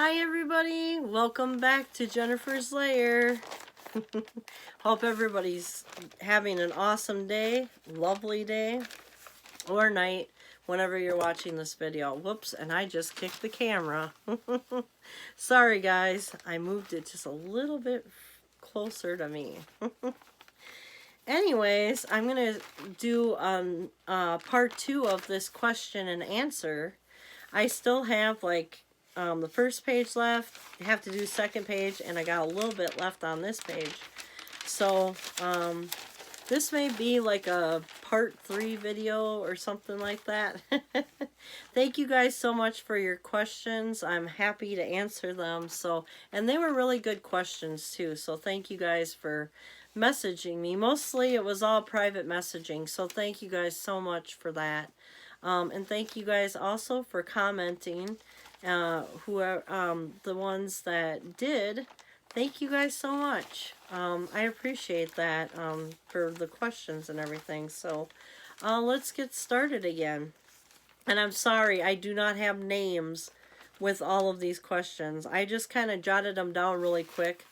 Hi everybody, welcome back to Jennifer's Lair. Hope everybody's having an awesome day, lovely day, or night, whenever you're watching this video. Whoops, and I just kicked the camera. Sorry guys, I moved it just a little bit closer to me. Anyways, I'm going to do part 2 of this question and answer. I still have like the first page left. I have to do second page, and I got a little bit left on this page. So this may be like a part 3 video or something like that. Thank you guys so much for your questions. I'm happy to answer them. And they were really good questions too. So thank you guys for messaging me. Mostly it was all private messaging. So thank you guys so much for that. And thank you guys also for commenting. Who are the ones that did. Thank you guys so much. I appreciate that for the questions and everything. So let's get started again. And I'm sorry, I do not have names with all of these questions. I just kind of jotted them down really quick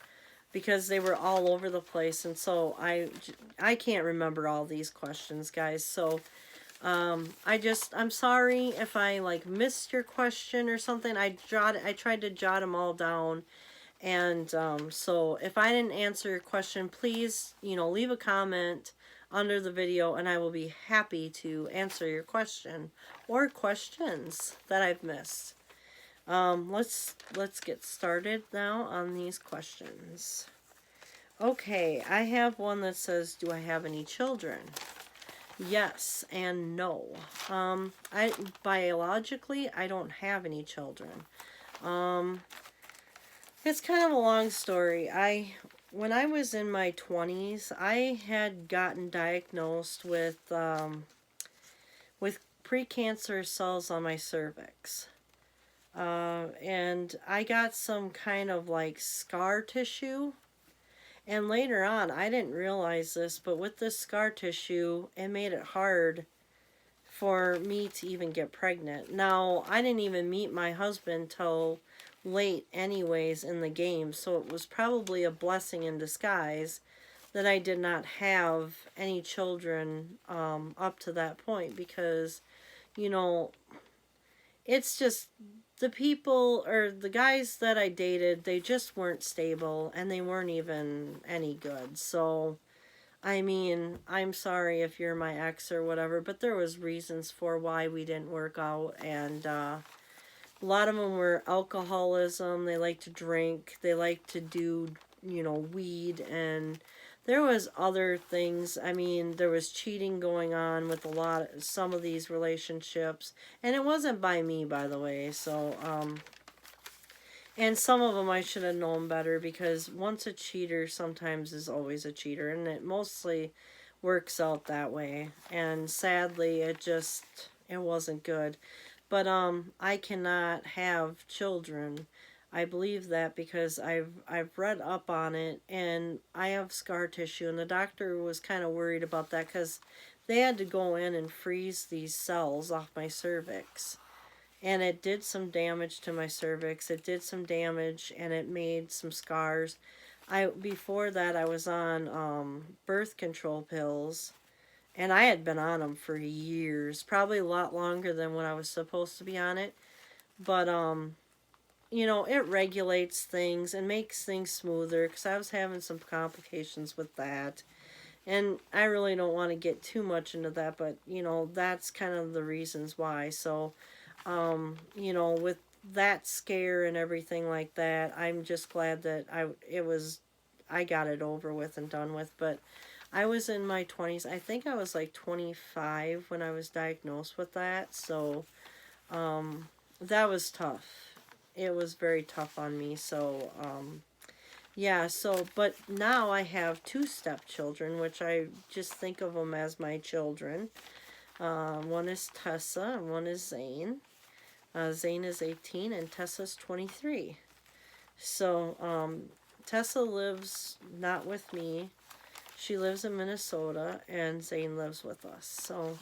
because they were all over the place. And so I can't remember all these questions, guys. So I'm sorry if I like missed your question or something. I tried to jot them all down. And so if I didn't answer your question, please, leave a comment under the video and I will be happy to answer your question or questions that I've missed. Let's get started now on these questions. Okay, I have one that says, do I have any children? Yes and no. Biologically, I don't have any children. It's kind of a long story. When I was in my 20s, I had gotten diagnosed with precancerous cells on my cervix. And I got some kind of like scar tissue. And later on, I didn't realize this, but with this scar tissue, it made it hard for me to even get pregnant. Now, I didn't even meet my husband till late anyways in the game, so it was probably a blessing in disguise that I did not have any children up to that point because, it's just the people or the guys that I dated, they just weren't stable and they weren't even any good. So, I mean, I'm sorry if you're my ex or whatever, but there was reasons for why we didn't work out. And a lot of them were alcoholism. They like to drink. They like to do, weed. And there was other things. I mean, there was cheating going on with some of these relationships. And it wasn't by me, by the way. So, and some of them I should have known better because once a cheater sometimes is always a cheater. And it mostly works out that way. And sadly, it wasn't good. But I cannot have children. I believe that because I've read up on it, and I have scar tissue, and the doctor was kind of worried about that because they had to go in and freeze these cells off my cervix. And it did some damage to my cervix. It did some damage, and it made some scars. Before that, I was on birth control pills. And I had been on them for years, probably a lot longer than when I was supposed to be on it. But, it regulates things and makes things smoother because I was having some complications with that. And I really don't want to get too much into that, but, that's kind of the reasons why. So, with that scare and everything like that, I'm just glad that I got it over with and done with. But I was in my 20s. I think I was like 25 when I was diagnosed with that. So that was tough. It was very tough on me. So yeah. So but now I have 2 stepchildren, which I just think of them as my children. One is Tessa and one is Zane. Zane is 18 and Tessa's 23. So Tessa lives not with me. She lives in Minnesota, and Zane lives with us. So,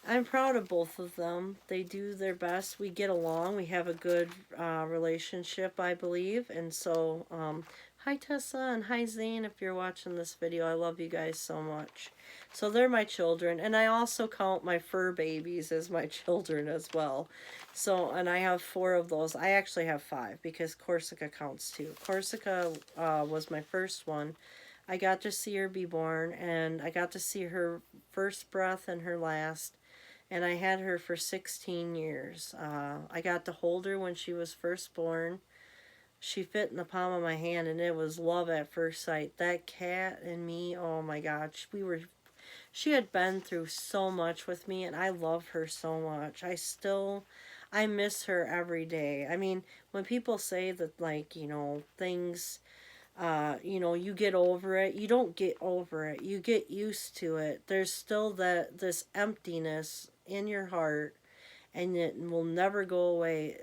I'm proud of both of them. They do their best. We get along. We have a good relationship, I believe. And so, hi Tessa and hi Zane if you're watching this video. I love you guys so much. So they're my children. And I also count my fur babies as my children as well. So, and I have 4 of those. I actually have 5 because Corsica counts too. Corsica was my first one. I got to see her be born, and I got to see her first breath and her last, and I had her for 16 years. I got to hold her when she was first born. She fit in the palm of my hand, and it was love at first sight. That cat and me, oh my gosh, she had been through so much with me, and I love her so much. I miss her every day. I mean, when people say that, like, things, you get over it, you don't get over it. You get used to it. There's still this emptiness in your heart, and it will never go away.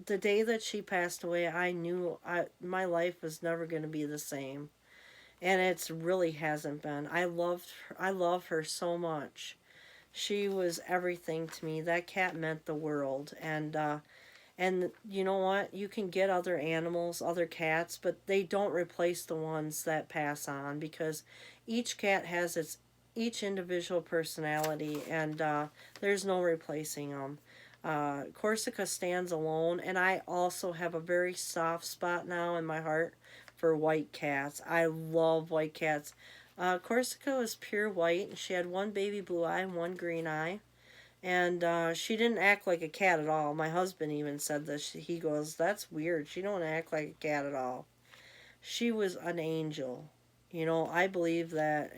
The day that she passed away, I knew my life was never going to be the same, and it's really hasn't been. I love her so much. She was everything to me. That cat meant the world, and you know what? You can get other animals, other cats, but they don't replace the ones that pass on, because each cat has each individual personality, and there's no replacing them. Corsica stands alone, and I also have a very soft spot now in my heart for white cats. I love white cats. Corsica was pure white, and she had one baby blue eye and one green eye. And she didn't act like a cat at all. My husband even said this. He goes, "That's weird. She don't act like a cat at all." She was an angel. I believe that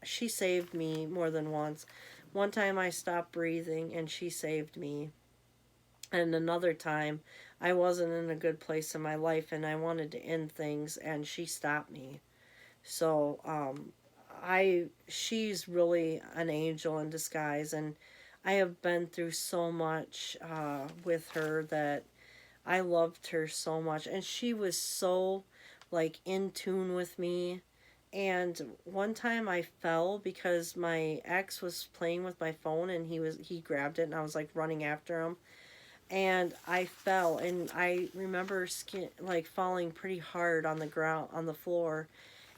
she saved me more than once. One time I stopped breathing and she saved me. And another time I wasn't in a good place in my life and I wanted to end things and she stopped me. So, she's really an angel in disguise, and I have been through so much with her that I loved her so much, and she was so like in tune with me. And one time I fell because my ex was playing with my phone, and he grabbed it, and I was like running after him, and I fell, and I remember falling pretty hard on the ground on the floor,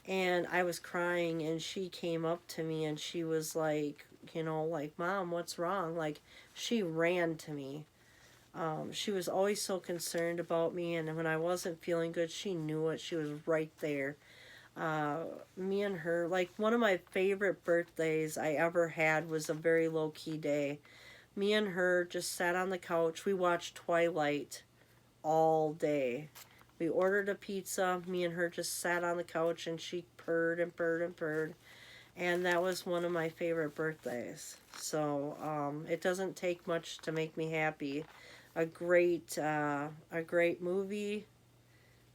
and I was crying, and she came up to me and she was like, like, "Mom, what's wrong?" Like, she ran to me. She was always so concerned about me, and when I wasn't feeling good, she knew it. She was right there. Uh, Me and her, like, one of my favorite birthdays I ever had was a very low key day. Me and her just sat on the couch. We watched Twilight all day. We ordered a pizza. Me and her just sat on the couch and she purred and purred and purred. And that was one of my favorite birthdays. So it doesn't take much to make me happy. A great movie.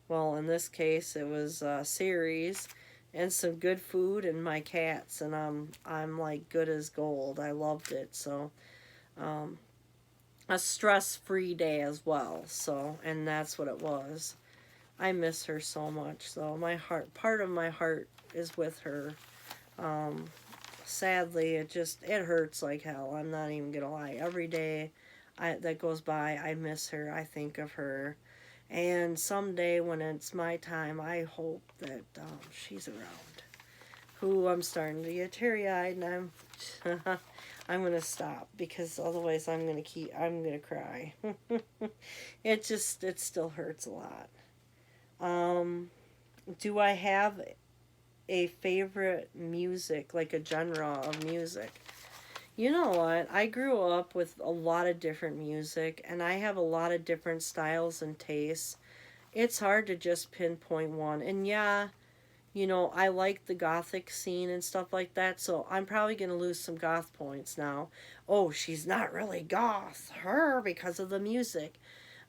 Well, in this case, it was a series, and some good food and my cats, and I'm like good as gold. I loved it. So um, a stress-free day as well. So, and that's what it was. I miss her so much. So part of my heart is with her. Um, Sadly, it hurts like hell. I'm not even gonna lie. Every day that goes by, I miss her. I think of her, and someday when it's my time, I hope that she's around. Who I'm starting to get teary-eyed, and I'm gonna stop because otherwise I'm gonna cry. It still hurts a lot. Um, do I have a favorite music, like a genre of music? You know what? I grew up with a lot of different music, and I have a lot of different styles and tastes. It's hard to just pinpoint one. And yeah, I like the gothic scene and stuff like that, so I'm probably going to lose some goth points now. Oh, she's not really goth, her, because of the music.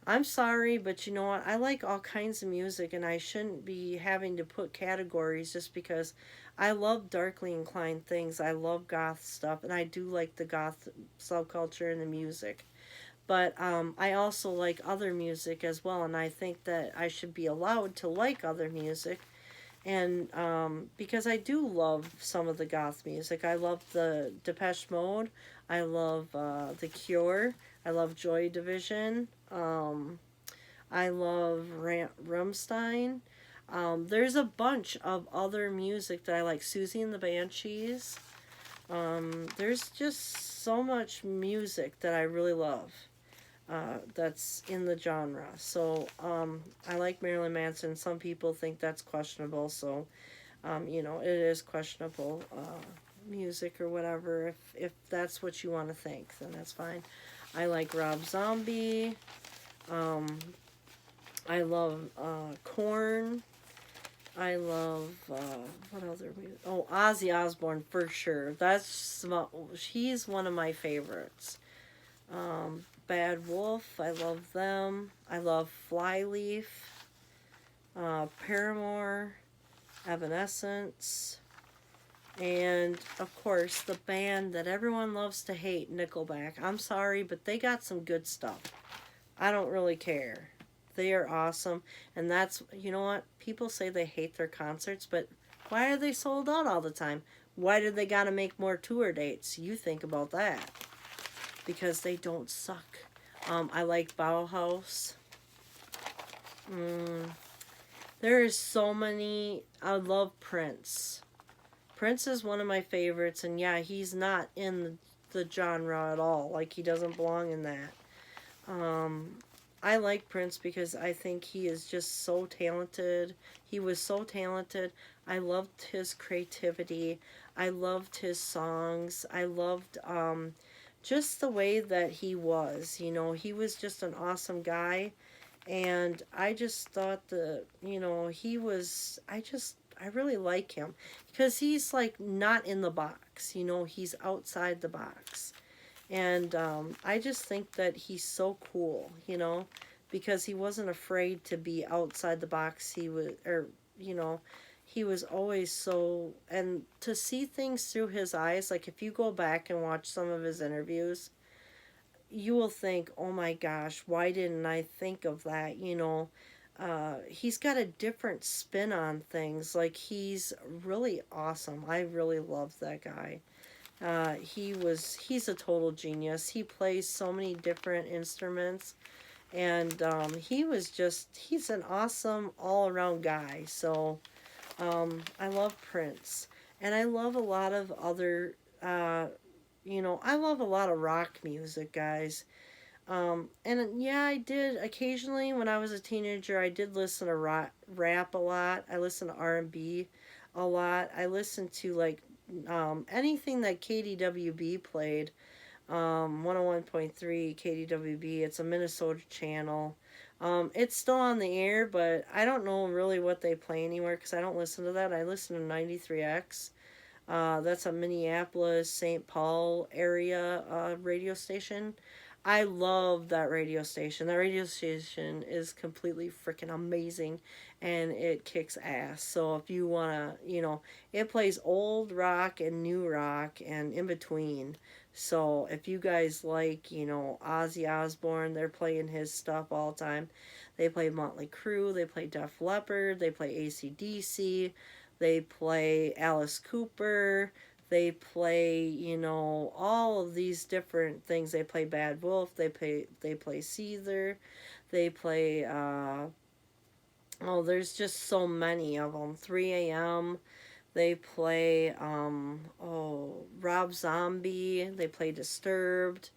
I'm sorry, but you know what? I like all kinds of music, and I shouldn't be having to put categories just because I love darkly inclined things. I love goth stuff, and I do like the goth subculture and the music. But I also like other music as well, and I think that I should be allowed to like other music And because I do love some of the goth music. I love the Depeche Mode. I love The Cure. I love Joy Division. I love Rammstein. There's a bunch of other music that I like. Susie and the Banshees. There's just so much music that I really love, that's in the genre. So I like Marilyn Manson. Some people think that's questionable. So it is questionable music or whatever. If that's what you want to think, then that's fine. I like Rob Zombie. Um, I love Korn. I love what other music? Oh, Ozzy Osbourne for sure. He's one of my favorites. Bad Wolf, I love them. I love Flyleaf, Paramore, Evanescence, and of course the band that everyone loves to hate, Nickelback. I'm sorry, but they got some good stuff. I don't really care. They are awesome. And that's, you know what? People say they hate their concerts, but why are they sold out all the time? Why do they got to make more tour dates? You think about that. Because they don't suck. I like Bauhaus. There is so many. I love Prince. Prince is one of my favorites, and yeah, he's not in the genre at all. Like, he doesn't belong in that. I like Prince because I think he is just so talented. He was so talented. I loved his creativity. I loved his songs. I loved just the way that he was. He was just an awesome guy. And I just thought that, I really like him because he's like not in the box, he's outside the box. And I just think that he's so cool, because he wasn't afraid to be outside the box. You know, he was always so, and to see things through his eyes, like if you go back and watch some of his interviews, you will think, oh my gosh, why didn't I think of that? He's got a different spin on things. Like, he's really awesome. I really love that guy. He's a total genius. He plays so many different instruments, and he's an awesome all around guy. So, I love Prince, and I love a lot of other, I love a lot of rock music, guys. And yeah, I did occasionally when I was a teenager. I did listen to rap a lot. I listened to R&B a lot. I listened to like anything that KDWB played. 101.3 KDWB. It's a Minnesota channel. It's still on the air, but I don't know really what they play anymore because I don't listen to that. I listen to 93X. That's a Minneapolis, St. Paul area radio station. I love that radio station. That radio station is completely freaking amazing, and it kicks ass. So if you want to, it plays old rock and new rock and in between. So if you guys like, Ozzy Osbourne, they're playing his stuff all the time. They play Motley Crue, they play Def Leppard, they play AC/DC, they play Alice Cooper, they play, all of these different things. They play Bad Wolf, they play Caesar, they play there's just so many of them. 3 a.m. They play Rob Zombie, they play Disturbed,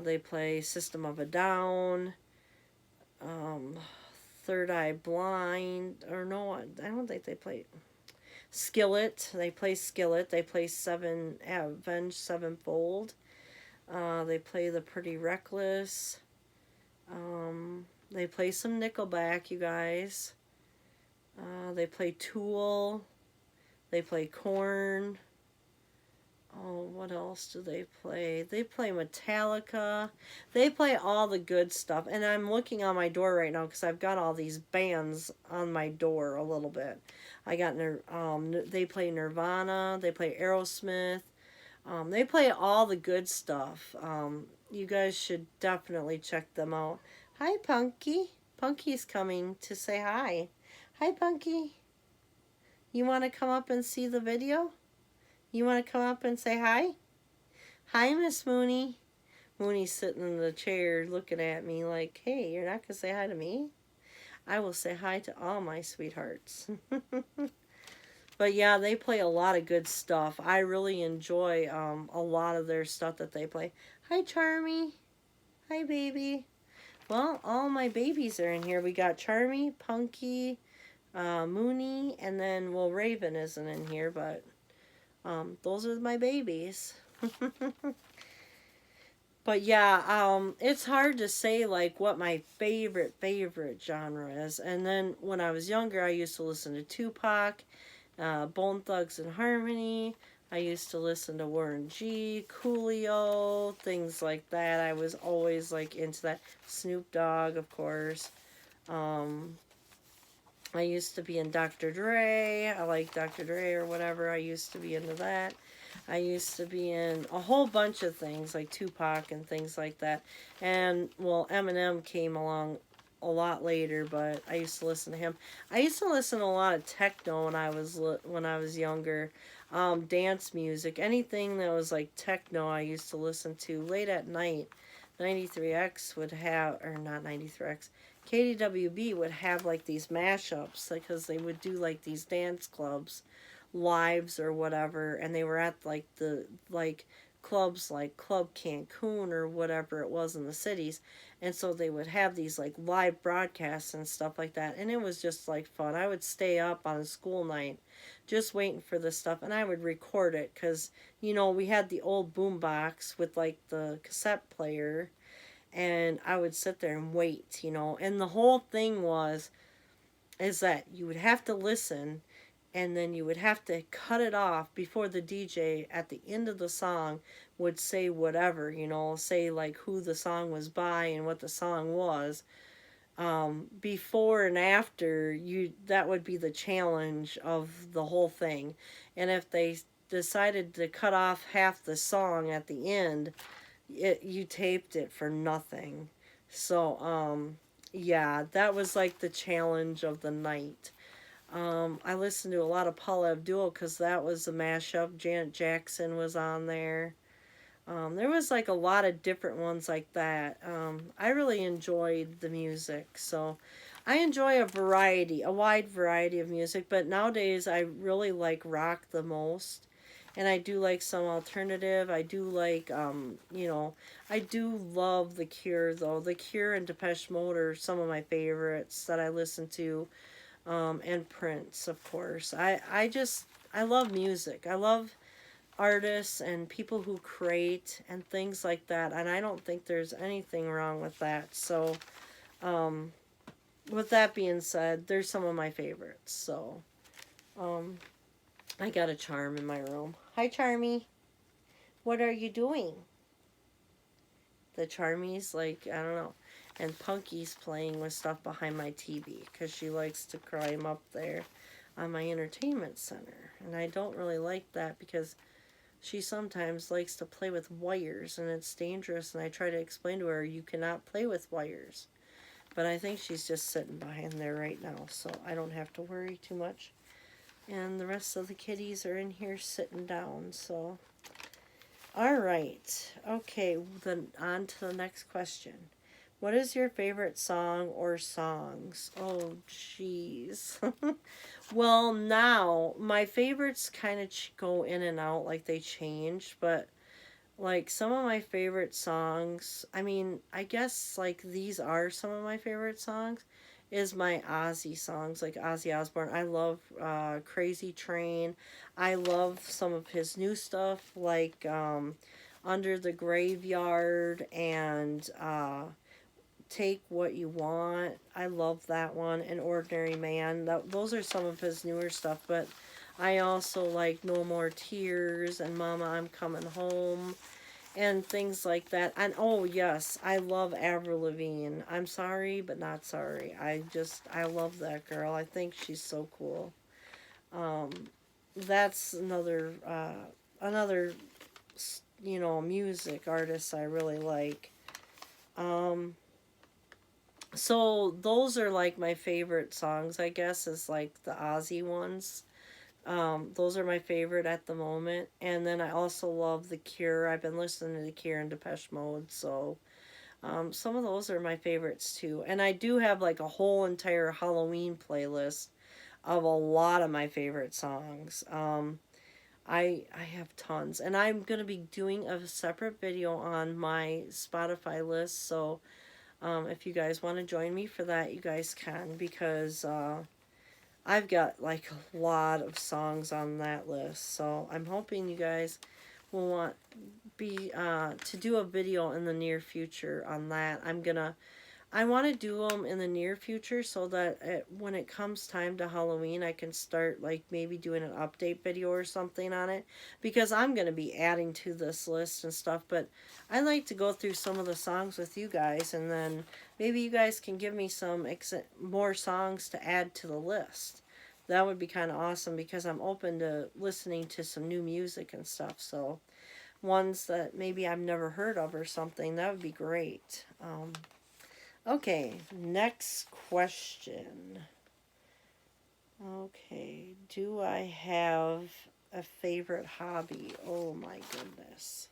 they play System of a Down, um, Third Eye Blind, or no, I don't think they play Skillet. They play Skillet. They play Avenged Sevenfold. They play The Pretty Reckless. They play some Nickelback, you guys. They play Tool. They play Korn. Oh, what else do they play? They play Metallica. They play all the good stuff. And I'm looking on my door right now because I've got all these bands on my door a little bit. They play Nirvana. They play Aerosmith. They play all the good stuff. You guys should definitely check them out. Hi, Punky. Punky's coming to say hi. Hi, Punky. You want to come up and see the video? You want to come up and say hi? Hi, Miss Mooney. Mooney's sitting in the chair looking at me like, hey, you're not going to say hi to me? I will say hi to all my sweethearts. But yeah, they play a lot of good stuff. I really enjoy a lot of their stuff that they play. Hi, Charmy. Hi, baby. Well, all my babies are in here. We got Charmy, Punky, Mooney, and then, well, Raven isn't in here, but those are my babies. But yeah, it's hard to say like what my favorite genre is. And then when I was younger, I used to listen to Tupac, Bone Thugs and Harmony. I used to listen to Warren G, Coolio, things like that. I was always like into that. Snoop Dogg, of course. Um, I used to be in Dr. Dre. I like Dr. Dre or whatever. I used to be into that. I used to be in a whole bunch of things like Tupac and things like that. And, well, Eminem came along a lot later, but I used to listen to him. I used to listen to a lot of techno when I was younger. Dance music, anything that was like techno I used to listen to late at night. 93X would have, or not 93X, KDWB would have like these mashups because they would do like these dance clubs lives or whatever, and they were at like the like clubs like Club Cancun or whatever it was in the cities, and so they would have these like live broadcasts and stuff like that, and it was just like fun. I would stay up on a school night just waiting for this stuff, and I would record it because we had the old boom box with like the cassette player, and I would sit there and wait, and the whole thing is that you would have to listen, and then you would have to cut it off before the DJ at the end of the song would say whatever, say like who the song was by and what the song was. Before and after, that would be the challenge of the whole thing. And if they decided to cut off half the song at the end, you taped it for nothing. So yeah, that was like the challenge of the night. I listened to a lot of Paula Abdul because that was a mashup. Janet Jackson was on there. There was like a lot of different ones like that. I really enjoyed the music, so I enjoy a wide variety of music. But nowadays, I really like rock the most, and I do like some alternative. I do like, I do love The Cure though. The Cure and Depeche Mode are some of my favorites that I listen to, and Prince, of course. I love music. I love artists and people who create and things like that, and I don't think there's anything wrong with that. So, um, with that being said, there's some of my favorites. So, um, I got a charm in my room. Hi, Charmy. What are you doing? The Charmy's like, I don't know. And Punky's playing with stuff behind my TV because she likes to climb up there on my entertainment center. And I don't really like that because she sometimes likes to play with wires and it's dangerous. And I try to explain to her, you cannot play with wires. But I think she's just sitting behind there right now, so I don't have to worry too much. And the rest of the kitties are in here sitting down, so. All right. Okay, then on to the next question. What is your favorite song or songs? Oh, jeez. Well, now, my favorites kind of go in and out, like they change, but like some of my favorite songs, I mean, I guess like these are some of my favorite songs, is my Ozzy songs, like Ozzy Osbourne. I love Crazy Train. I love some of his new stuff, like Under the Graveyard and Take What You Want. I love that one. An Ordinary Man. Those are some of his newer stuff, but I also like No More Tears and Mama, I'm Coming Home and things like that. And oh yes, I love Avril Lavigne. I'm sorry, but not sorry. I love that girl. I think she's so cool. Um, that's another music artist I really like. Um, so those are like my favorite songs, I guess, is like the Ozzy ones. Those are my favorite at the moment. And then I also love The Cure. I've been listening to The Cure and Depeche Mode, so some of those are my favorites too. And I do have like a whole entire Halloween playlist of a lot of my favorite songs. I have tons, and I'm gonna be doing a separate video on my Spotify list. So if you guys want to join me for that, you guys can, because I've got like a lot of songs on that list. So I'm hoping you guys will want be to do a video in the near future on that. I want to do them in the near future so that when it comes time to Halloween, I can start like maybe doing an update video or something on it, because I'm going to be adding to this list and stuff. But I like to go through some of the songs with you guys, and then maybe you guys can give me some more songs to add to the list. That would be kind of awesome, because I'm open to listening to some new music and stuff. So ones that maybe I've never heard of or something, that would be great. Okay, next question. Okay, do I have a favorite hobby? Oh my goodness.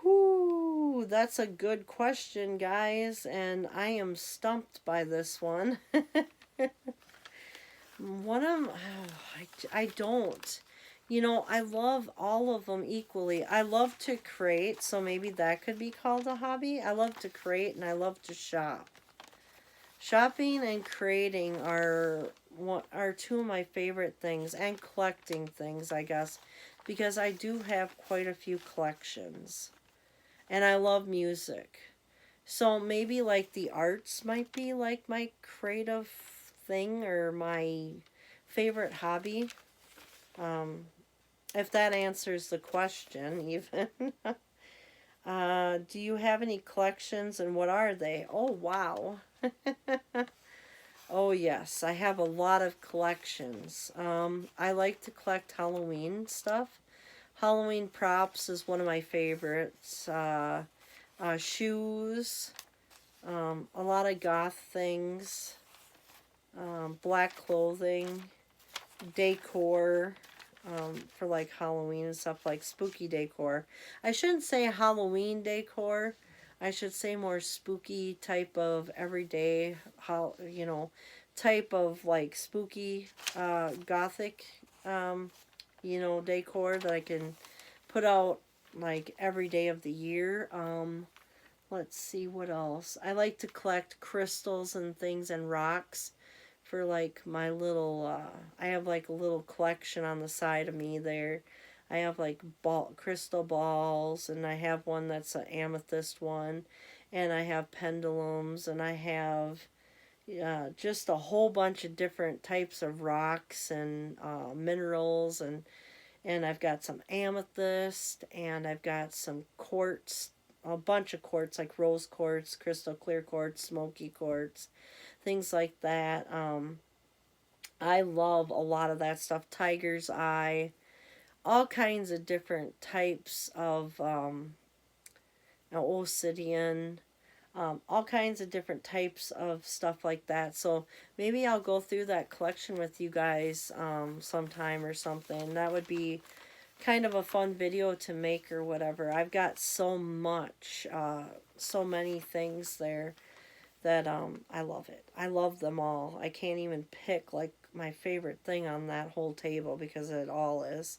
Whoo, that's a good question, guys, and I am stumped by this one. One of them, I don't. You know, I love all of them equally. I love to create, so maybe that could be called a hobby. I love to create and I love to shop. Shopping and creating are two of my favorite things, and collecting things, I guess, because I do have quite a few collections. And I love music. So maybe like the arts might be like my creative thing or my favorite hobby. Um, if that answers the question, even. Do you have any collections, and what are they? Oh, wow. Oh, yes, I have a lot of collections. I like to collect Halloween stuff. Halloween props is one of my favorites. Shoes, a lot of goth things, black clothing, decor, for like Halloween and stuff, like spooky decor. I shouldn't say Halloween decor. I should say more spooky type of everyday, type of like spooky, gothic, decor that I can put out like every day of the year. Let's see what else. I like to collect crystals and things and rocks for like my little I have like a little collection on the side of me there. I have like crystal balls, and I have one that's an amethyst one, and I have pendulums, and I have just a whole bunch of different types of rocks and minerals, and I've got some amethyst, and I've got some quartz, a bunch of quartz, like rose quartz, crystal clear quartz, smoky quartz, things like that. I love a lot of that stuff. Tiger's eye, all kinds of different types of obsidian, all kinds of different types of stuff like that. So maybe I'll go through that collection with you guys sometime or something. That would be kind of a fun video to make or whatever. I've got so much, so many things there that I love it. I love them all. I can't even pick like my favorite thing on that whole table, because it all is.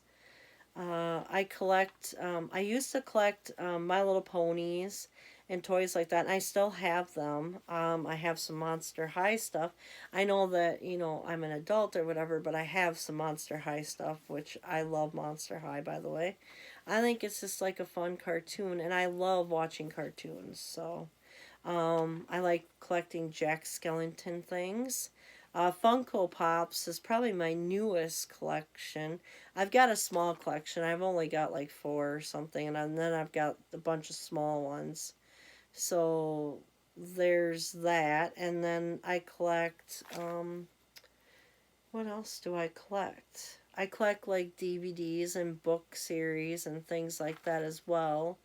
I collect. I used to collect My Little Ponies and toys like that, and I still have them. I have some Monster High stuff. I know that I'm an adult or whatever, but I have some Monster High stuff, which I love Monster High, by the way. I think it's just like a fun cartoon, and I love watching cartoons. So I like collecting Jack Skellington things. Funko Pops is probably my newest collection. I've got a small collection. I've only got like four or something, and then I've got a bunch of small ones. So there's that. And then I collect, what else do I collect? I collect like DVDs and book series and things like that as well.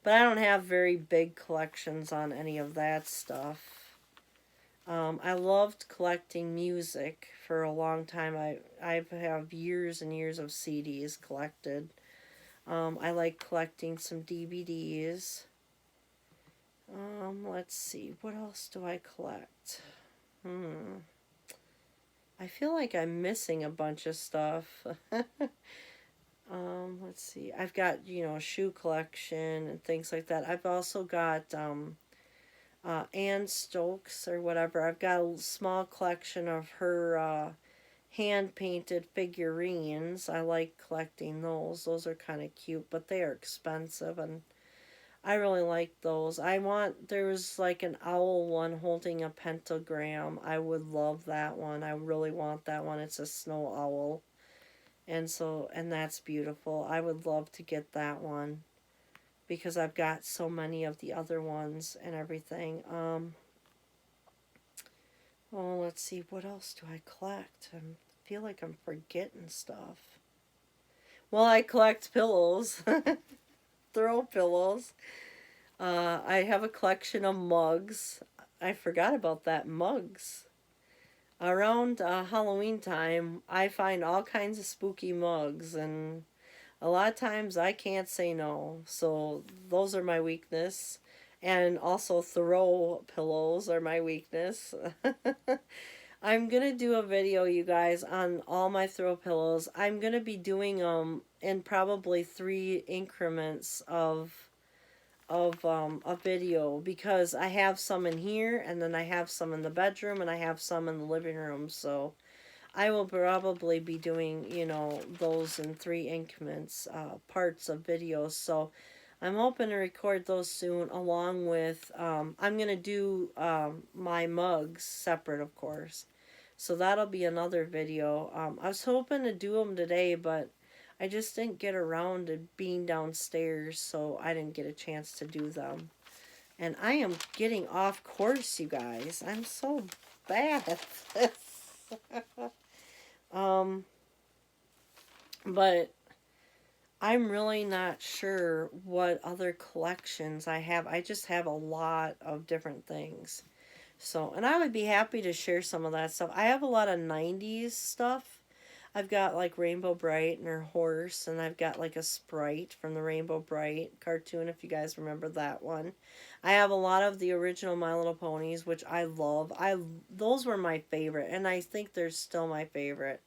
But I don't have very big collections on any of that stuff. I loved collecting music for a long time. I have years and years of CDs collected. I like collecting some DVDs. Let's see, what else do I collect? I feel like I'm missing a bunch of stuff. Let's see. I've got, shoe collection and things like that. I've also got Ann Stokes or whatever. I've got a small collection of her hand painted figurines. I like collecting those. Those are kind of cute, but they are expensive, and I really like those. There was like an owl one holding a pentagram. I would love that one. I really want that one. It's a snow owl. And that's beautiful. I would love to get that one because I've got so many of the other ones and everything. Oh, let's see, what else do I collect? I feel like I'm forgetting stuff. Well, I collect pillows, throw pillows. I have a collection of mugs. I forgot about that, mugs. Around Halloween time, I find all kinds of spooky mugs, and a lot of times I can't say no. So those are my weakness. And also throw pillows are my weakness. I'm going to do a video, you guys, on all my throw pillows. I'm going to be doing them in probably 3 increments of a video, because I have some in here, and then I have some in the bedroom, and I have some in the living room. So I will probably be doing, those in 3 increments, parts of videos. So I'm hoping to record those soon, along with, I'm going to do my mugs separate, of course. So that'll be another video. I was hoping to do them today, but I just didn't get around to being downstairs, so I didn't get a chance to do them. And I am getting off course, you guys. I'm so bad at this. But I'm really not sure what other collections I have. I just have a lot of different things. So, and I would be happy to share some of that stuff. I have a lot of 90s stuff. I've got like Rainbow Bright and her horse, and I've got like a Sprite from the Rainbow Bright cartoon, if you guys remember that one. I have a lot of the original My Little Ponies, which I love. Those were my favorite, and I think they're still my favorite.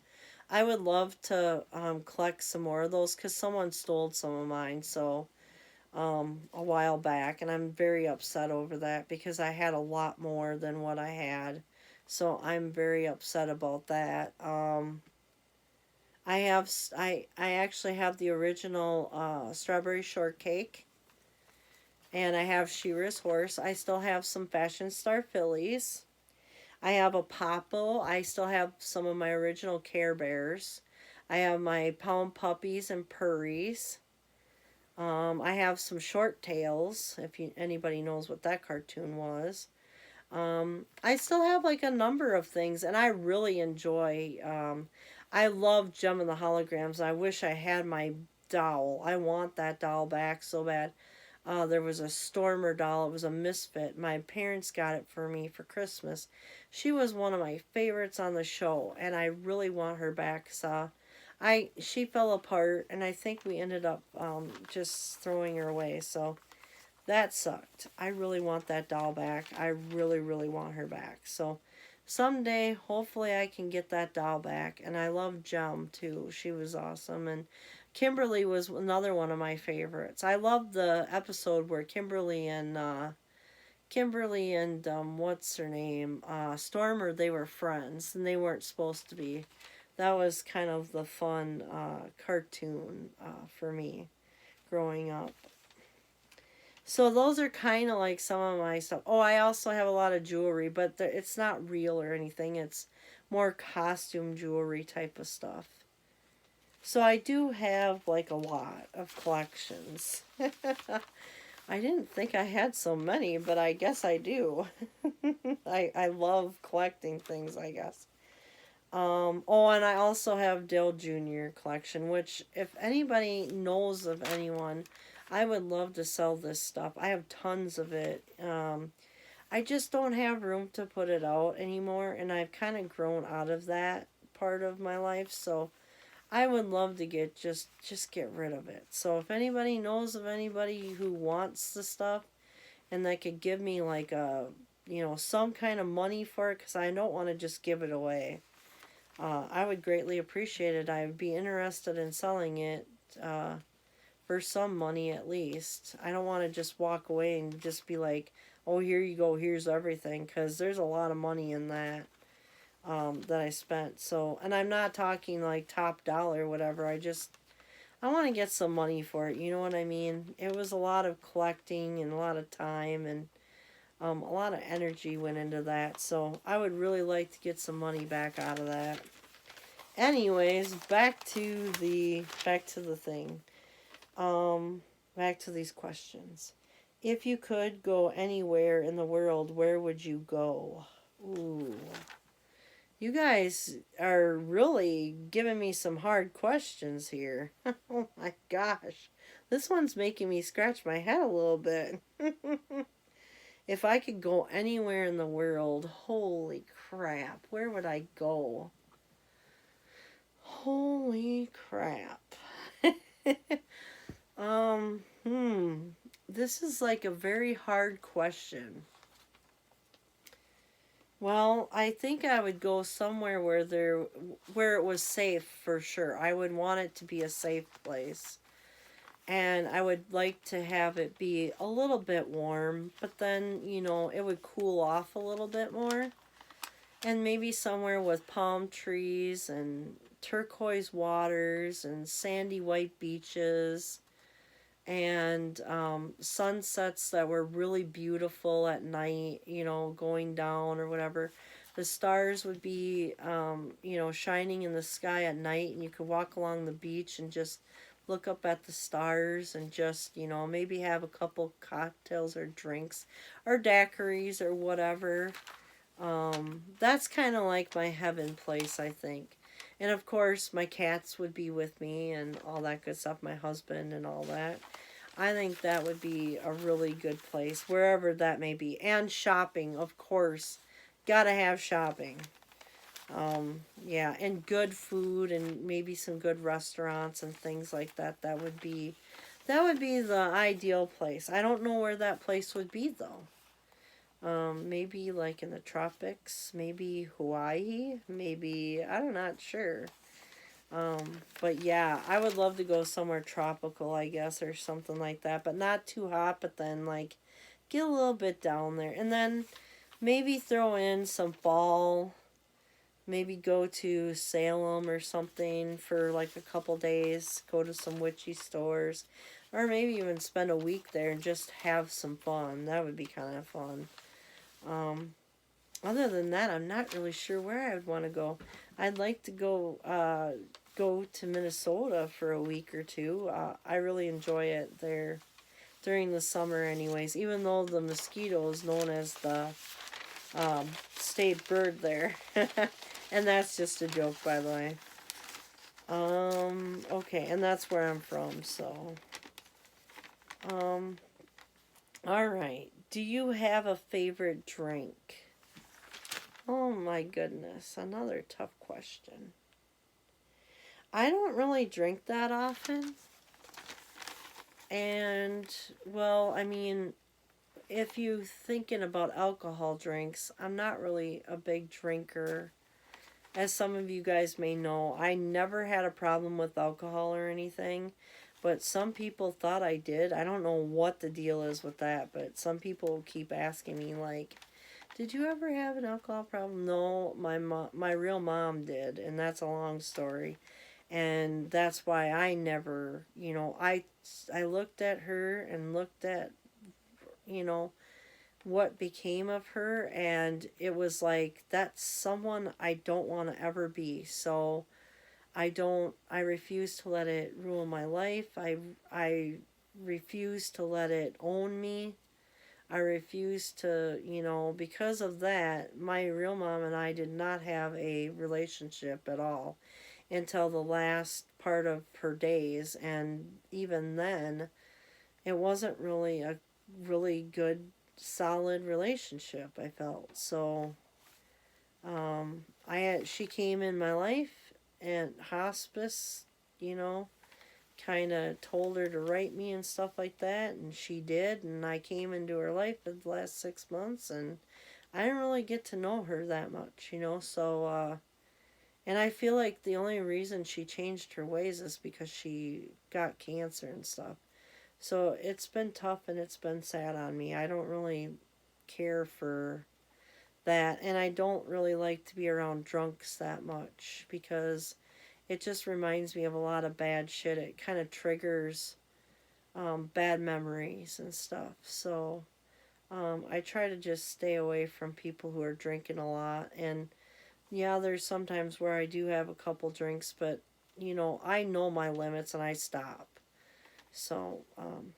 I would love to collect some more of those because someone stole some of mine a while back, and I'm very upset over that because I had a lot more than what I had. So I'm very upset about that. I actually have the original strawberry shortcake, and I have Shira's horse. I still have some Fashion Star fillies. I have a Popo. I still have some of my original Care Bears. I have my Pound Puppies and Purries. I have some Short Tails, if anybody knows what that cartoon was. I still have like a number of things, and I really enjoy. I love Gem and the Holograms. I wish I had my doll. I want that doll back so bad. There was a Stormer doll. It was a misfit. My parents got it for me for Christmas. She was one of my favorites on the show, and I really want her back. So, she fell apart, and I think we ended up just throwing her away. So that sucked. I really want that doll back. I really, really want her back. So someday, hopefully, I can get that doll back. And I love Gem too. She was awesome, and Kimberly was another one of my favorites. I love the episode where Kimberly and what's her name, Stormer, they were friends, and they weren't supposed to be. That was kind of the fun cartoon for me growing up. So those are kind of like some of my stuff. Oh, I also have a lot of jewelry, but it's not real or anything. It's more costume jewelry type of stuff. So I do have like a lot of collections. I didn't think I had so many, but I guess I do. I love collecting things, I guess. Oh, and I also have Dale Jr. collection, which if anybody knows of anyone, I would love to sell this stuff. I have tons of it. I just don't have room to put it out anymore, and I've kind of grown out of that part of my life. So I would love to get rid of it. So if anybody knows of anybody who wants the stuff and that could give me like a, some kind of money for it, because I don't want to just give it away. I would greatly appreciate it. I would be interested in selling it uh, for some money at least. I don't want to just walk away and just be like, oh, here you go, here's everything, because there's a lot of money in that that I spent. So, and I'm not talking like top dollar or whatever. I want to get some money for it. You know what I mean? It was a lot of collecting and a lot of time and a lot of energy went into that. So I would really like to get some money back out of that. Anyways, back to the thing. Back to these questions. If you could go anywhere in the world, where would you go? Ooh. You guys are really giving me some hard questions here. Oh my gosh. This one's making me scratch my head a little bit. If I could go anywhere in the world, holy crap, where would I go? Holy crap. um, hmm. This is like a very hard question. Well, I think I would go somewhere where it was safe for sure. I would want it to be a safe place. And I would like to have it be a little bit warm, but then, it would cool off a little bit more. And maybe somewhere with palm trees and turquoise waters and sandy white beaches and sunsets that were really beautiful at night, going down or whatever. The stars would be, shining in the sky at night, and you could walk along the beach and just look up at the stars and just, maybe have a couple cocktails or drinks or daiquiris or whatever. That's kind of like my heaven place, I think. And of course, my cats would be with me and all that good stuff, my husband and all that. I think that would be a really good place, wherever that may be. And shopping, of course. Gotta have shopping. Yeah, and good food and maybe some good restaurants and things like that. That would be the ideal place. I don't know where that place would be though. Maybe like in the tropics, maybe Hawaii, maybe I'm not sure. But yeah, I would love to go somewhere tropical, I guess, or something like that, but not too hot, but then like get a little bit down there. And then maybe throw in some fall, maybe go to Salem or something for like a couple days, go to some witchy stores, or maybe even spend a week there and just have some fun. That would be kind of fun. Um, Other than that, I'm not really sure where I would want to go. I'd like to go to Minnesota for a week or two. I really enjoy it there during the summer, anyways. Even though the mosquito is known as the state bird there, and that's just a joke, by the way. Okay, and that's where I'm from. So, all right. Do you have a favorite drink? Oh my goodness, another tough question. I don't really drink that often. And, well, I mean, if you thinking about alcohol drinks, I'm not really a big drinker. As some of you guys may know, I never had a problem with alcohol or anything. But some people thought I did. I don't know what the deal is with that, but some people keep asking me, like, did you ever have an alcohol problem? No, my real mom did, and that's a long story. And that's why I never, I looked at her and looked at, you know, what became of her, and it was like, that's someone I don't want to ever be. So I refuse to let it rule my life. I refuse to let it own me. I refuse to, because of that, my real mom and I did not have a relationship at all until the last part of her days. And even then, it wasn't really a really good solid relationship, I felt. So she came in my life and hospice, you know, kind of told her to write me and stuff like that, and she did, and I came into her life for the last 6 months, and I didn't really get to know her that much, you know. So and I feel like the only reason she changed her ways is because she got cancer and stuff. So it's been tough and it's been sad on me. I don't really care for that, and I don't really like to be around drunks that much because it just reminds me of a lot of bad shit. It kind of triggers bad memories and stuff. So I try to just stay away from people who are drinking a lot. And yeah, there's sometimes where I do have a couple drinks, but you know, I know my limits and I stop. So,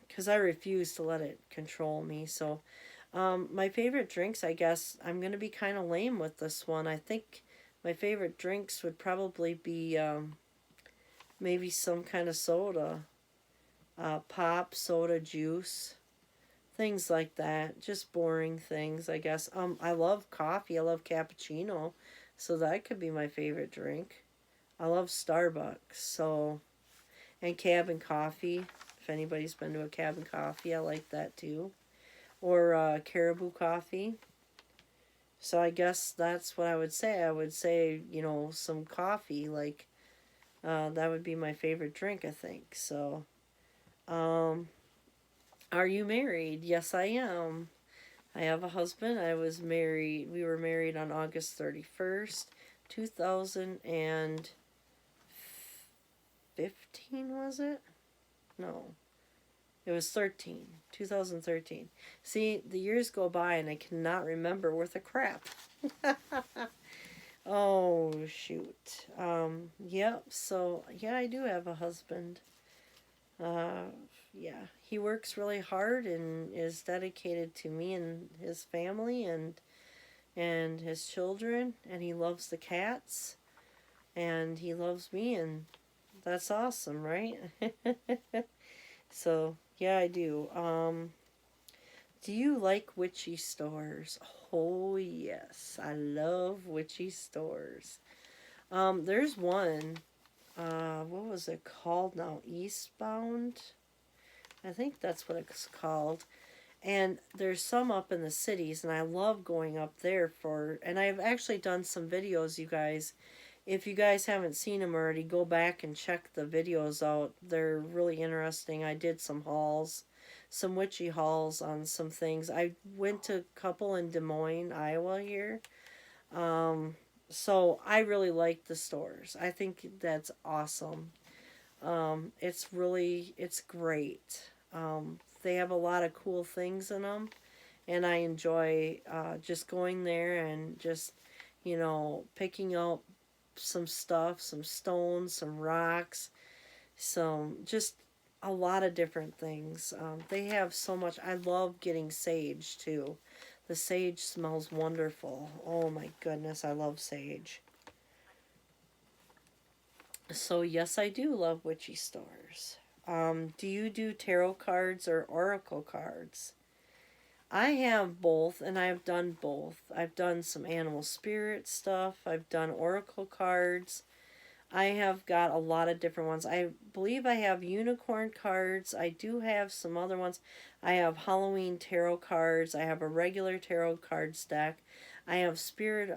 because I refuse to let it control me. So, my favorite drinks, I guess, I'm going to be kind of lame with this one. I think my favorite drinks would probably be maybe some kind of soda, pop, soda, juice, things like that. Just boring things, I guess. I love coffee. I love cappuccino, so that could be my favorite drink. I love Starbucks, so and cabin coffee. If anybody's been to a cabin coffee, I like that too. Or caribou coffee. So I guess that's what I would say. I would say, you know, some coffee. Like, that would be my favorite drink, I think. So, um, are you married? Yes, I am. I have a husband. I was married. We were married on August 31st, 2015, was it? No. It was 2013. See, the years go by and I cannot remember worth a crap. Oh, shoot. Yep, so, yeah, I do have a husband. Uh, yeah, he works really hard and is dedicated to me and his family and his children, and he loves the cats, and he loves me, and that's awesome, right? So, yeah, I do. Do you like witchy stores? Oh, yes. I love witchy stores. There's one. What was it called now? Eastbound? I think that's what it's called. And there's some up in the cities, and I love going up there for. And I've actually done some videos, you guys. If you guys haven't seen them already, go back and check the videos out. They're really interesting. I did some hauls, some witchy hauls on some things. I went to a couple in Des Moines, Iowa here. Um, so I really like the stores. I think that's awesome. It's great. They have a lot of cool things in them, and I enjoy just going there and just, you know, picking up some stuff, some stones, some rocks, some just a lot of different things. They have so much. I love getting sage too. The sage smells wonderful. Oh my goodness, I love sage. So, yes, I do love witchy stores. Do you do tarot cards or oracle cards? I have both, and I've done both. I've done some animal spirit stuff, I've done oracle cards. I have got a lot of different ones. I believe I have unicorn cards. I do have some other ones. I have Halloween tarot cards. I have a regular tarot cards deck. I have spirit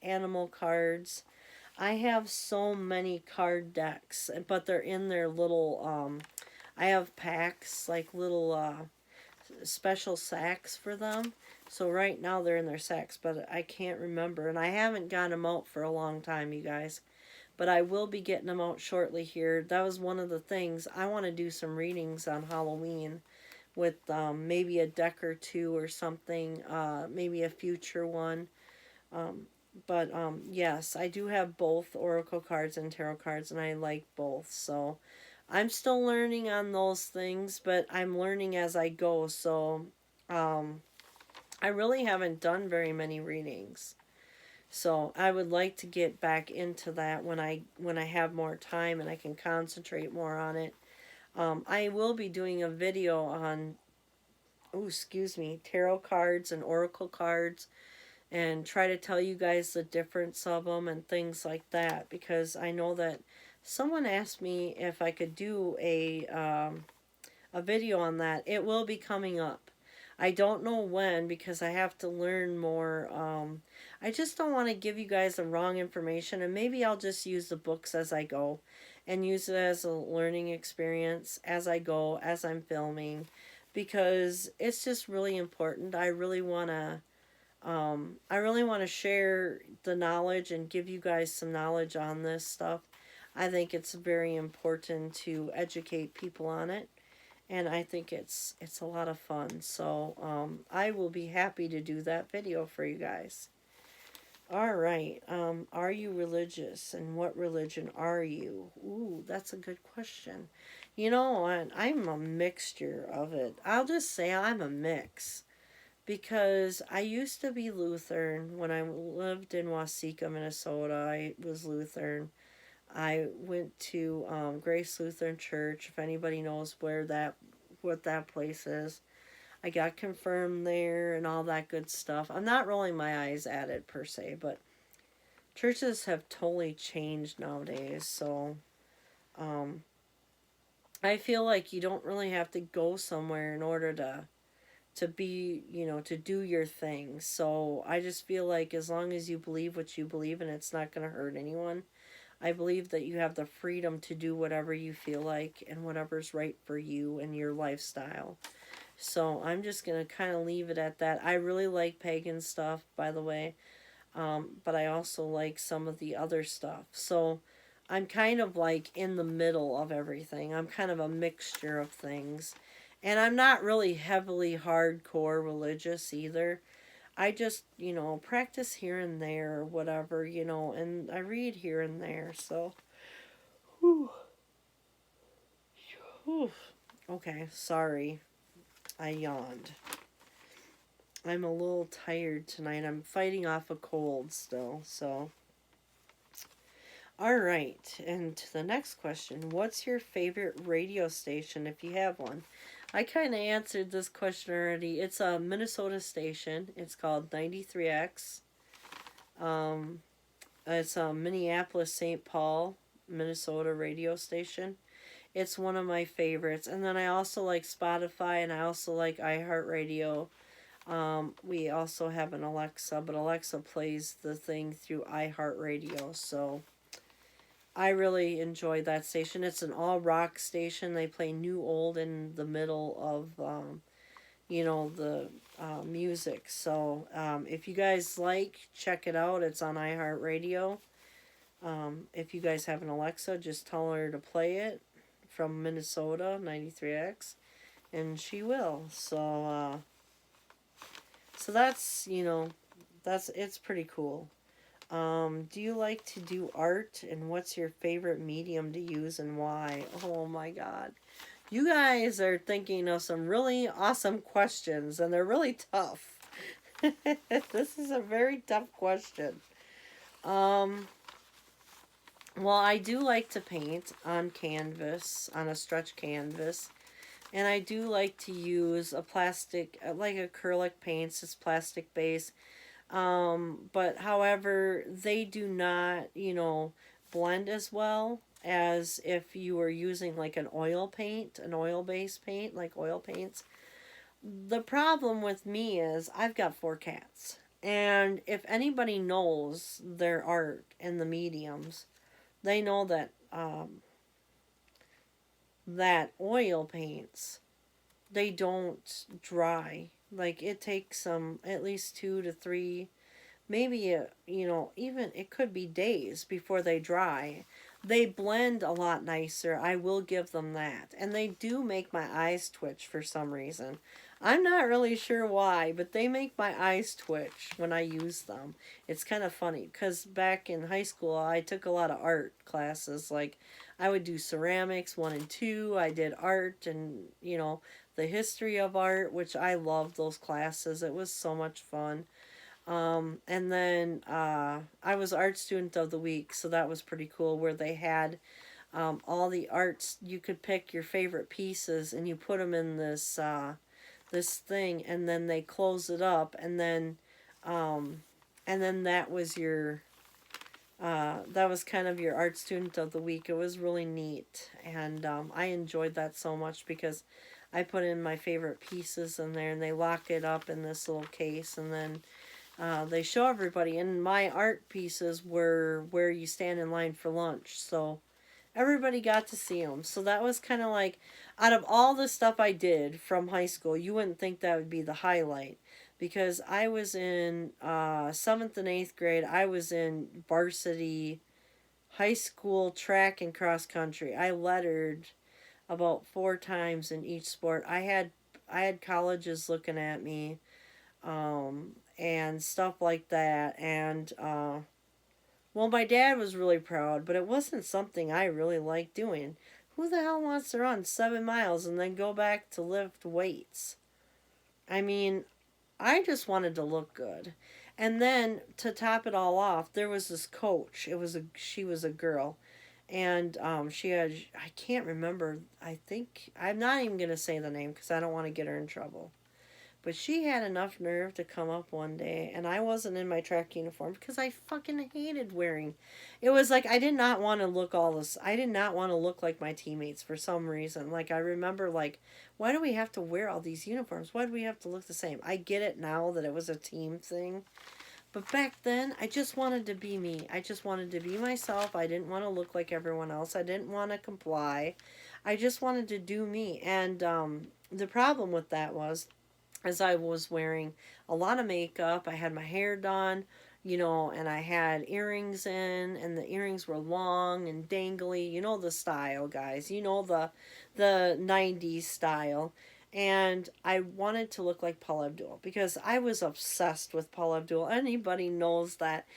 animal cards. I have so many card decks, but they're in their little I have packs, like little special sacks for them. So right now they're in their sacks, but I can't remember, and I haven't got them out for a long time, you guys. But I will be getting them out shortly here. That was one of the things. I want to do some readings on Halloween with maybe a deck or two or something, maybe a future one. Um, but yes, I do have both oracle cards and tarot cards, and I like both. So I'm still learning on those things, but I'm learning as I go. So um, I really haven't done very many readings. So I would like to get back into that when I have more time and I can concentrate more on it. I will be doing a video on oh, excuse me, tarot cards and oracle cards, and try to tell you guys the difference of them and things like that, because I know that someone asked me if I could do a video on that. It will be coming up. I don't know when, because I have to learn more. I just don't want to give you guys the wrong information, and maybe I'll just use the books as I go and use it as a learning experience as I go, as I'm filming, because it's just really important. I really want to share the knowledge and give you guys some knowledge on this stuff. I think it's very important to educate people on it, and I think it's a lot of fun. So I will be happy to do that video for you guys. All right. Are you religious, and what religion are you? Ooh, that's a good question. You know, I'm a mixture of it. I'll just say I'm a mix, because I used to be Lutheran when I lived in Waseca, Minnesota. I was Lutheran. I went to Grace Lutheran Church. If anybody knows what that place is, I got confirmed there and all that good stuff. I'm not rolling my eyes at it per se, but churches have totally changed nowadays. So I feel like you don't really have to go somewhere in order to be, to do your thing. So I just feel like as long as you believe what you believe and it's not going to hurt anyone, I believe that you have the freedom to do whatever you feel like and whatever's right for you and your lifestyle. So I'm just going to kind of leave it at that. I really like pagan stuff, by the way, but I also like some of the other stuff. So I'm kind of like in the middle of everything. I'm kind of a mixture of things. And I'm not really heavily hardcore religious either. I just, practice here and there or whatever, and I read here and there. So, whew, whew. Okay, sorry. I yawned. I'm a little tired tonight. I'm fighting off a cold still, so. All right, and to the next question. What's your favorite radio station if you have one? I kind of answered this question already. It's a Minnesota station. It's called 93X. It's a Minneapolis, St. Paul, Minnesota radio station. It's one of my favorites. And then I also like Spotify, and I also like iHeartRadio. We also have an Alexa, but Alexa plays the thing through iHeartRadio. So I really enjoy that station. It's an all rock station. They play new, old in the middle of the music. So if you guys check it out. It's on iHeartRadio. If you guys have an Alexa, just tell her to play it from Minnesota 93X, and she will. So that's it's pretty cool. Do you like to do art, and what's your favorite medium to use and why? Oh my God. You guys are thinking of some really awesome questions, and they're really tough. This is a very tough question. Well, I do like to paint on canvas, on a stretch canvas. And I do like to use a plastic, like acrylic paints, it's plastic base. But however, they do not, blend as well as if you were using like an oil paint, an oil-based paint, like oil paints. The problem with me is I've got 4 cats. And if anybody knows their art and the mediums, they know that oil paints, they don't dry. Like it takes them at least 2 to 3, maybe even it could be days before they dry. They blend a lot nicer. I will give them that. And they do make my eyes twitch for some reason. I'm not really sure why, but they make my eyes twitch when I use them. It's kind of funny because back in high school, I took a lot of art classes. Like, I would do ceramics 1 and 2. I did art and, the history of art, which I loved those classes. It was so much fun. And then I was art student of the week, so that was pretty cool, where they had all the arts. You could pick your favorite pieces and you put them in this this thing, and then they close it up, um, and then that was your that was kind of your art student of the week. It was really neat, and I enjoyed that so much because I put in my favorite pieces in there, and they lock it up in this little case, and then they show everybody. And my art pieces were where you stand in line for lunch, so everybody got to see them. So that was kind of like, out of all the stuff I did from high school, you wouldn't think that would be the highlight. Because I was in 7th and 8th grade, I was in varsity high school track and cross country. I lettered about 4 times in each sport. I had colleges looking at me, and stuff like that. And well, my dad was really proud, but it wasn't something I really liked doing. Who the hell wants to run 7 miles and then go back to lift weights? I mean, I just wanted to look good. And then to top it all off, there was this coach. She was a girl, and she had, I can't remember. I think I'm not even gonna say the name because I don't want to get her in trouble. But she had enough nerve to come up one day, and I wasn't in my track uniform because I fucking hated wearing. It was like I did not want to look all this. I did not want to look like my teammates for some reason. Like I remember, like, why do we have to wear all these uniforms? Why do we have to look the same? I get it now that it was a team thing, but back then I just wanted to be me. I just wanted to be myself. I didn't want to look like everyone else. I didn't want to comply. I just wanted to do me, and the problem with that was, as I was wearing a lot of makeup. I had my hair done, and I had earrings in, and the earrings were long and dangly. You know the style, guys. You know the 90s style. And I wanted to look like Paula Abdul because I was obsessed with Paula Abdul. Anybody knows that.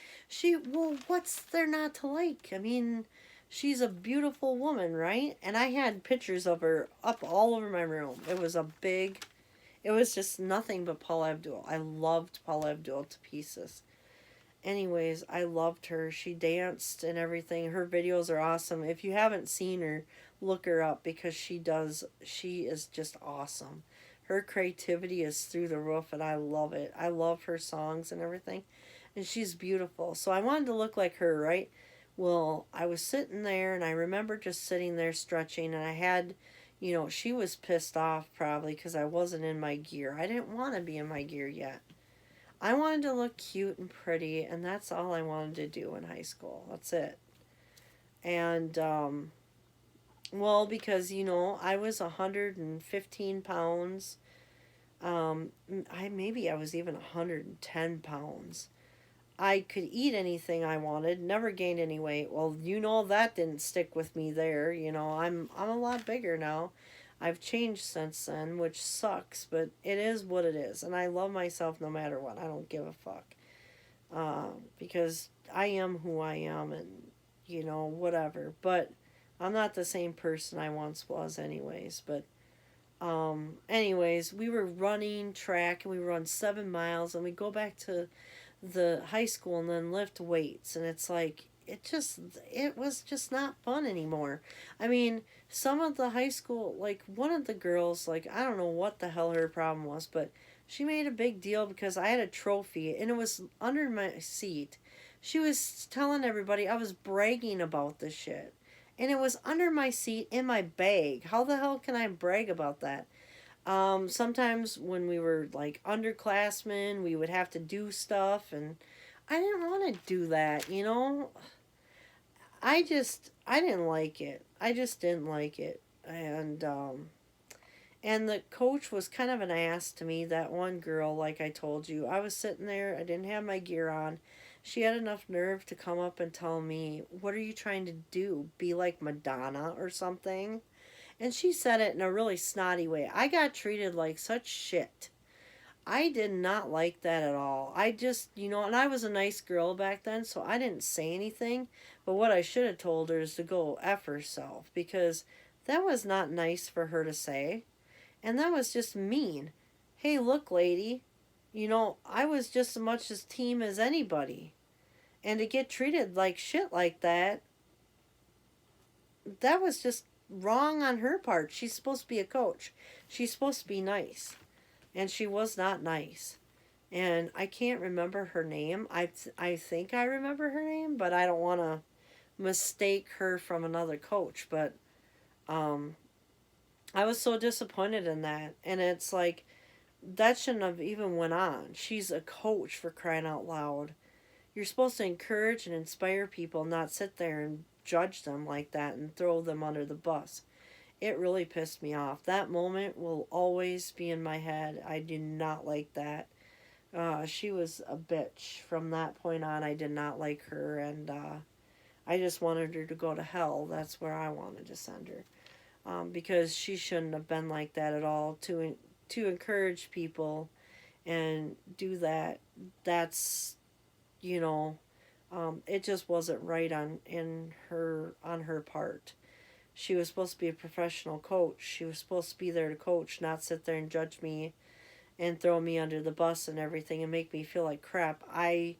Well, what's there not to like? I mean, she's a beautiful woman, right? And I had pictures of her up all over my room. It was just nothing but Paula Abdul. I loved Paula Abdul to pieces. Anyways, I loved her. She danced and everything. Her videos are awesome. If you haven't seen her, look her up because she is just awesome. Her creativity is through the roof, and I love it. I love her songs and everything. And she's beautiful. So I wanted to look like her, right? Well, I was sitting there, and I remember just sitting there stretching, and I had, she was pissed off probably because I wasn't in my gear. I didn't want to be in my gear yet. I wanted to look cute and pretty, and that's all I wanted to do in high school. That's it. And, well, because, I was 115 pounds. Maybe I was even 110 pounds. I could eat anything I wanted, never gained any weight. Well, that didn't stick with me there. I'm a lot bigger now. I've changed since then, which sucks, but it is what it is. And I love myself no matter what. I don't give a fuck. Because I am who I am, and, whatever. But I'm not the same person I once was anyways. But anyways, we were running track, and we run 7 miles, and we go back to the high school and then lift weights, and it's like it was just not fun anymore. I mean, some of the high school, like one of the girls, like I don't know what the hell her problem was, but she made a big deal because I had a trophy and it was under my seat. She was telling everybody I was bragging about this shit, and it was under my seat in my bag. How the hell can I brag about that? Sometimes when we were like underclassmen, we would have to do stuff, and I didn't want to do that. I didn't like it. I just didn't like it. And the coach was kind of an ass to me, that one girl, like I told you. I was sitting there, I didn't have my gear on. She had enough nerve to come up and tell me, "What are you trying to do? Be like Madonna or something?" And she said it in a really snotty way. I got treated like such shit. I did not like that at all. I just, and I was a nice girl back then, so I didn't say anything. But what I should have told her is to go F herself, because that was not nice for her to say. And that was just mean. Hey, look, lady, I was just as much as team as anybody. And to get treated like shit like that, that was just wrong on her part. She's supposed to be a coach. She's supposed to be nice. and she was not nice. And I can't remember her name. I think I remember her name, but I don't want to mistake her from another coach. But um, I was so disappointed in that, and it's like that shouldn't have even went on. She's a coach, for crying out loud. You're supposed to encourage and inspire people, not sit there and judge them like that and throw them under the bus. It really pissed me off. That moment will always be in my head. I do not like that. She was a bitch. From that point on, I did not like her, and I just wanted her to go to hell. That's where I wanted to send her, because she shouldn't have been like that at all. To encourage people and do that, that's, you know, it just wasn't right on her part. She was supposed to be a professional coach. She was supposed to be there to coach, not sit there and judge me and throw me under the bus and everything and make me feel like crap. I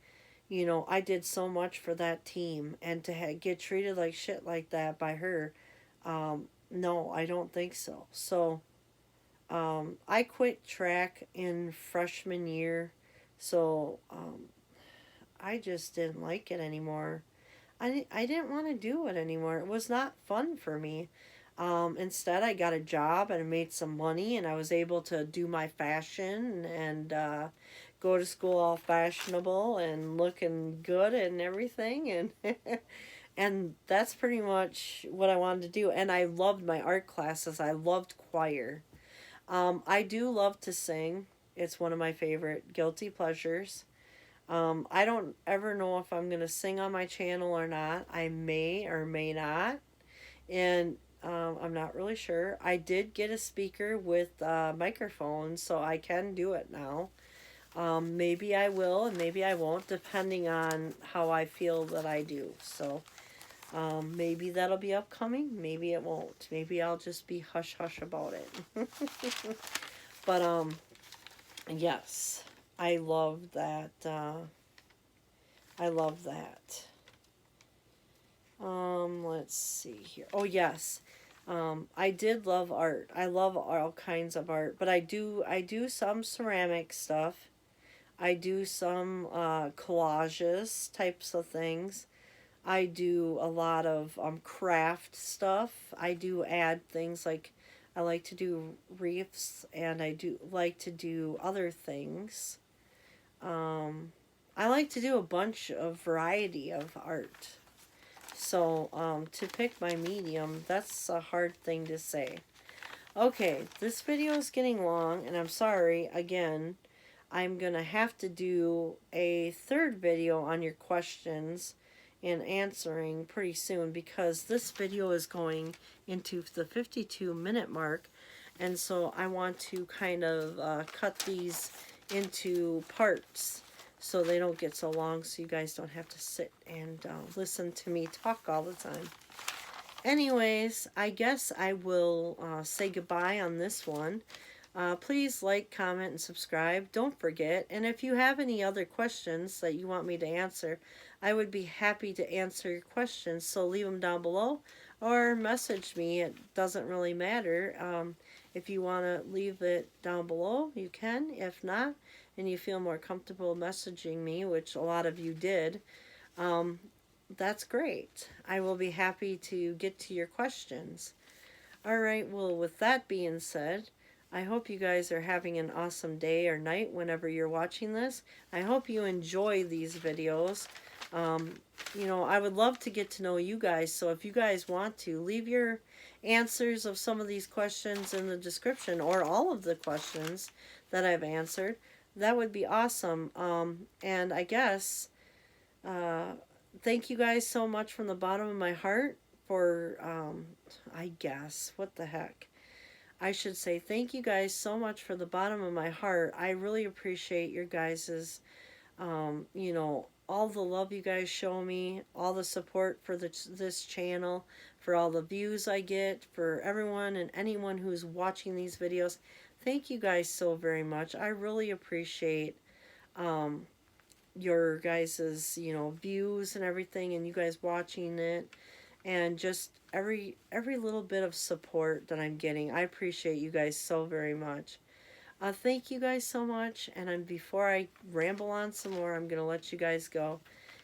did so much for that team, and to get treated like shit like that by her, no, I don't think so. So, I quit track in freshman year, so I just didn't like it anymore. I didn't want to do it anymore. It was not fun for me. Instead, I got a job and I made some money, and I was able to do my fashion and go to school all fashionable and looking good and everything. And and that's pretty much what I wanted to do. And I loved my art classes. I loved choir. I do love to sing. It's one of my favorite guilty pleasures. I don't ever know if I'm going to sing on my channel or not. I may or may not. And I'm not really sure. I did get a speaker with a microphone, so I can do it now. Maybe I will and maybe I won't, depending on how I feel that I do. So maybe that'll be upcoming. Maybe it won't. Maybe I'll just be hush hush about it. But yes, I love that. I love that. Let's see here. Oh yes, I did love art. I love all kinds of art, but I do some ceramic stuff. I do some collages types of things. I do a lot of craft stuff. I do add things like I like to do wreaths, and I do like to do other things. Um, I like to do a bunch of variety of art. So, to pick my medium, that's a hard thing to say. Okay, this video is getting long, and I'm sorry, again, I'm going to have to do a third video on your questions and answering pretty soon, because this video is going into the 52-minute mark, and so I want to kind of cut these into parts so they don't get so long, so you guys don't have to sit and listen to me talk all the time. Anyways, I guess I will say goodbye on this one. Please like, comment, and subscribe. Don't forget. And if you have any other questions that you want me to answer, I would be happy to answer your questions. So leave them down below or message me. It doesn't really matter. If you want to leave it down below, you can. If not, and you feel more comfortable messaging me, which a lot of you did, that's great. I will be happy to get to your questions. All right, well, with that being said, I hope you guys are having an awesome day or night whenever you're watching this. I hope you enjoy these videos. I would love to get to know you guys, so if you guys want to, leave your answers of some of these questions in the description, or all of the questions that I've answered. That would be awesome. And I guess, thank you guys so much from the bottom of my heart for, what the heck? I should say thank you guys so much for the bottom of my heart. I really appreciate your guys's, all the love you guys show me, all the support for this channel, for all the views I get, for everyone and anyone who's watching these videos. Thank you guys so very much. I really appreciate your guys's, views and everything, and you guys watching it, and just every little bit of support that I'm getting. I appreciate you guys so very much. Thank you guys so much. And before I ramble on some more, I'm going to let you guys go.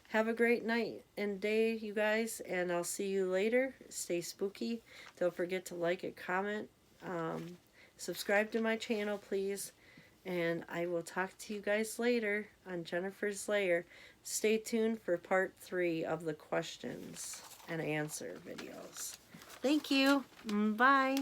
Have a great night and day, you guys, and I'll see you later. Stay spooky. Don't forget to like and comment. Subscribe to my channel, please. And I will talk to you guys later on Jennifer's Lair. Stay tuned for part 3 of the questions and answer videos. Thank you. Bye.